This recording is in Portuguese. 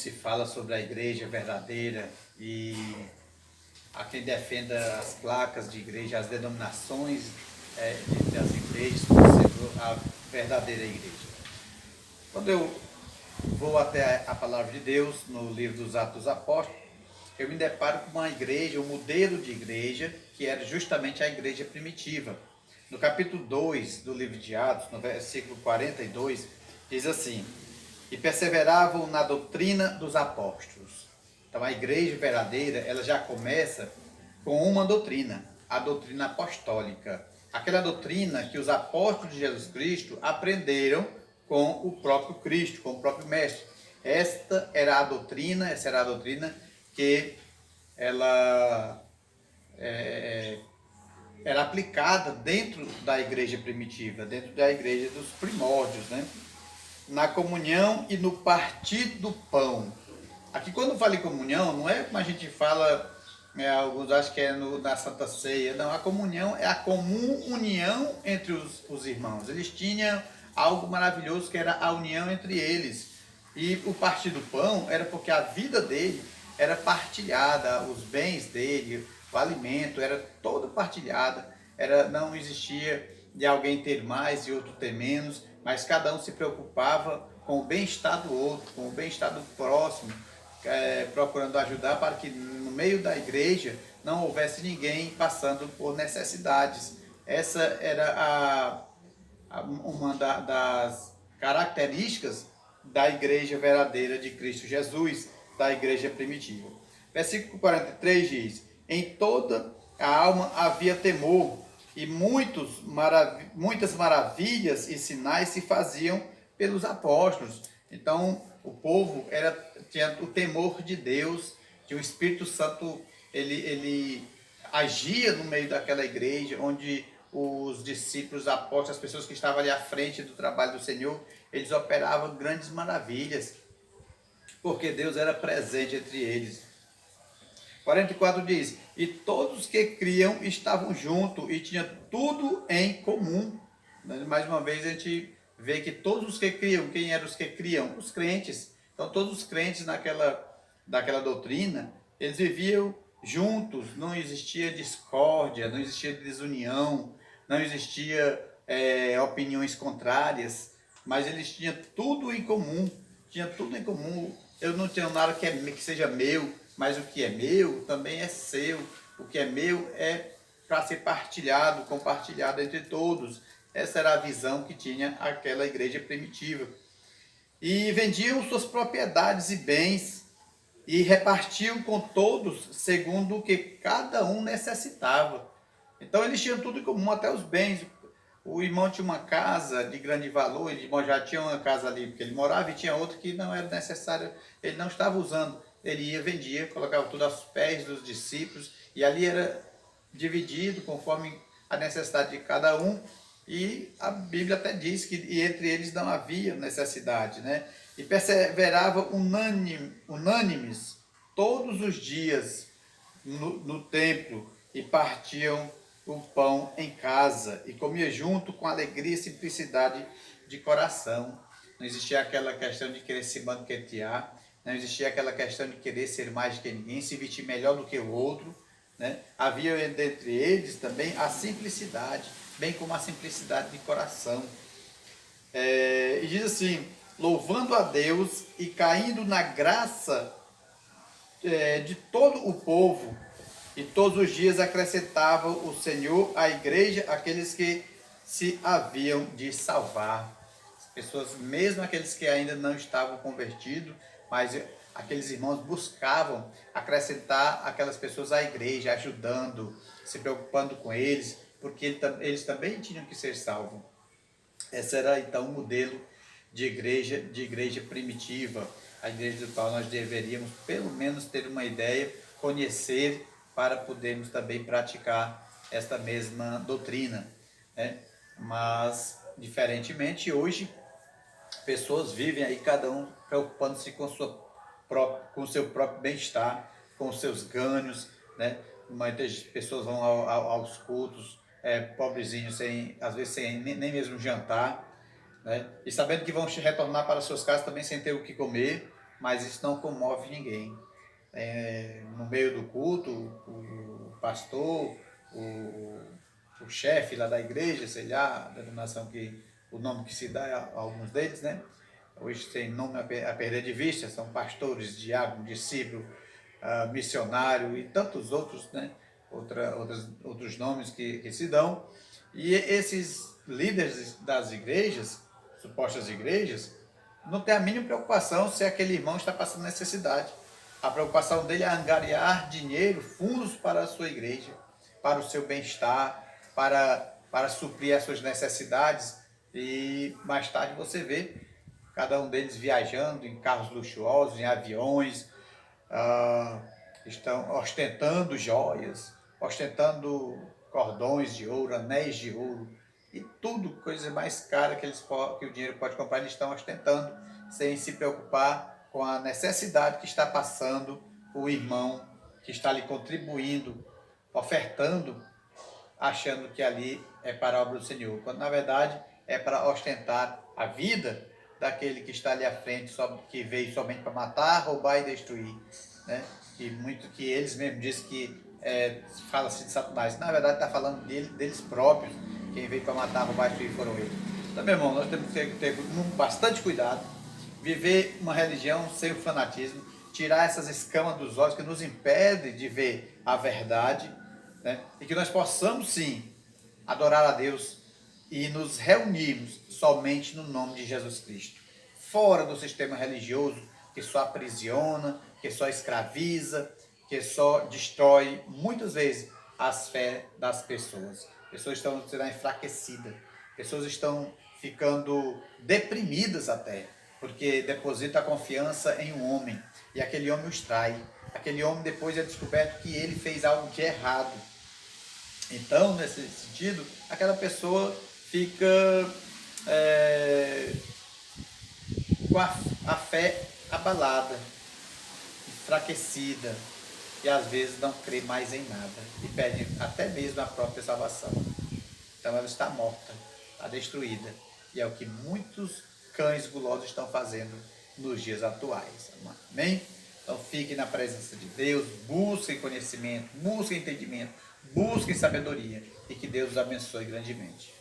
se fala sobre a igreja verdadeira e há quem defenda as placas de igreja, as denominações das igrejas como sendo a verdadeira igreja. Quando eu vou até a palavra de Deus, no livro dos Atos dos Apóstolos, eu me deparo com uma igreja, um modelo de igreja, que era justamente a igreja primitiva. No capítulo 2 do livro de Atos, no versículo 42, diz assim: e perseveravam na doutrina dos apóstolos. Então a igreja verdadeira, ela já começa com uma doutrina, a doutrina apostólica. Aquela doutrina que os apóstolos de Jesus Cristo aprenderam com o próprio Cristo, com o próprio Mestre. Essa era a doutrina que ela era aplicada dentro da igreja primitiva, dentro da igreja dos primórdios, né? Na comunhão e no partir do pão. Aqui quando fala em comunhão, não é como a gente fala, alguns acham que é na Santa Ceia, não, a comunhão é a comum união entre os irmãos. Eles tinham algo maravilhoso que era a união entre eles. E o partir do pão era porque a vida dele era partilhada, os bens dele, o alimento era todo partilhado, não existia de alguém ter mais e outro ter menos, mas cada um se preocupava com o bem-estar do outro, com o bem-estar do próximo, procurando ajudar para que no meio da igreja não houvesse ninguém passando por necessidades. Essa era uma das características da igreja verdadeira de Cristo Jesus, da igreja primitiva. Versículo 43 diz: em toda a alma havia temor, e muitas maravilhas e sinais se faziam pelos apóstolos. Então o povo tinha o temor de Deus, que o Espírito Santo ele agia no meio daquela igreja, onde os discípulos, os apóstolos, as pessoas que estavam ali à frente do trabalho do Senhor, eles operavam grandes maravilhas, porque Deus era presente entre eles. 44 diz: e todos que criam estavam juntos e tinham tudo em comum. Mais uma vez a gente vê que todos os que criam, quem eram os que criam? Os crentes. Então todos os crentes daquela doutrina, eles viviam juntos, não existia discórdia, não existia desunião, não existia opiniões contrárias, mas eles tinham tudo em comum, Eu não tenho nada que seja meu, mas o que é meu também é seu. O que é meu é para ser partilhado, compartilhado entre todos. Essa era a visão que tinha aquela igreja primitiva. E vendiam suas propriedades e bens e repartiam com todos segundo o que cada um necessitava. Então eles tinham tudo em comum, até os bens. O irmão tinha uma casa de grande valor, ele já tinha uma casa ali porque ele morava, e tinha outra que não era necessária, ele não estava usando. Ele ia, vendia, colocava tudo aos pés dos discípulos, e ali era dividido conforme a necessidade de cada um, e a Bíblia até diz que entre eles não havia necessidade, né? E perseveravam unânimes todos os dias no templo, e partiam o pão em casa, e comia junto com alegria e simplicidade de coração. Não existia aquela questão de querer se banquetear, não existia aquela questão de querer ser mais do que ninguém, se vestir melhor do que o outro, né? Havia entre eles também a simplicidade, bem como a simplicidade de coração. E diz assim: louvando a Deus e caindo na graça de todo o povo, e todos os dias acrescentava o Senhor à igreja aqueles que se haviam de salvar. As pessoas, mesmo aqueles que ainda não estavam convertidos, mas aqueles irmãos buscavam acrescentar aquelas pessoas à igreja, ajudando, se preocupando com eles, porque eles também tinham que ser salvos. Esse era então o modelo de igreja primitiva, a igreja do qual nós deveríamos pelo menos ter uma ideia, conhecer, para podermos também praticar esta mesma doutrina, né? Mas, diferentemente, hoje, pessoas vivem aí, cada um preocupando-se com o seu próprio bem-estar, com os seus ganhos, né? Muitas pessoas vão aos cultos, pobrezinhos, às vezes sem nem mesmo jantar, né? E sabendo que vão retornar para suas casas também sem ter o que comer, mas isso não comove ninguém. No meio do culto, o pastor, o, o chefe lá da igreja, sei lá, da denominação que o nome que se dá a alguns deles, né? Hoje tem nome a perder de vista, são pastores, diácono, discípulo, missionário e tantos outros, né? Outros nomes que se dão. E esses líderes das igrejas, supostas igrejas, não tem a mínima preocupação se aquele irmão está passando necessidade. A preocupação dele é angariar dinheiro, fundos para a sua igreja, para o seu bem-estar, para suprir as suas necessidades. E mais tarde você vê cada um deles viajando em carros luxuosos, em aviões, estão ostentando joias, ostentando cordões de ouro, anéis de ouro, e tudo, coisa mais cara que o dinheiro pode comprar, eles estão ostentando, sem se preocupar com a necessidade que está passando o irmão que está ali contribuindo, ofertando, achando que ali é para a obra do Senhor, quando na verdade é para ostentar a vida daquele que está ali à frente, que veio somente para matar, roubar e destruir, né? Que eles mesmos dizem que fala-se de Satanás, na verdade está falando deles próprios, quem veio para matar, roubar e destruir foram eles. Então, meu irmão, nós temos que ter bastante cuidado, viver uma religião sem o fanatismo, tirar essas escamas dos olhos que nos impedem de ver a verdade, né? E que nós possamos sim adorar a Deus e nos reunirmos somente no nome de Jesus Cristo, fora do sistema religioso que só aprisiona, que só escraviza, que só destrói muitas vezes as fé das pessoas. Pessoas estão sendo enfraquecidas, pessoas estão ficando deprimidas até, porque deposita a confiança em um homem e aquele homem os trai. Aquele homem depois é descoberto que ele fez algo de errado. Então, nesse sentido, aquela pessoa fica com a fé abalada, enfraquecida, e às vezes não crê mais em nada, e perde até mesmo a própria salvação. Então ela está morta, está destruída, e é o que muitos cães gulosos estão fazendo nos dias atuais. Amém? Então fiquem na presença de Deus, busquem conhecimento, busquem entendimento, busquem sabedoria, e que Deus os abençoe grandemente.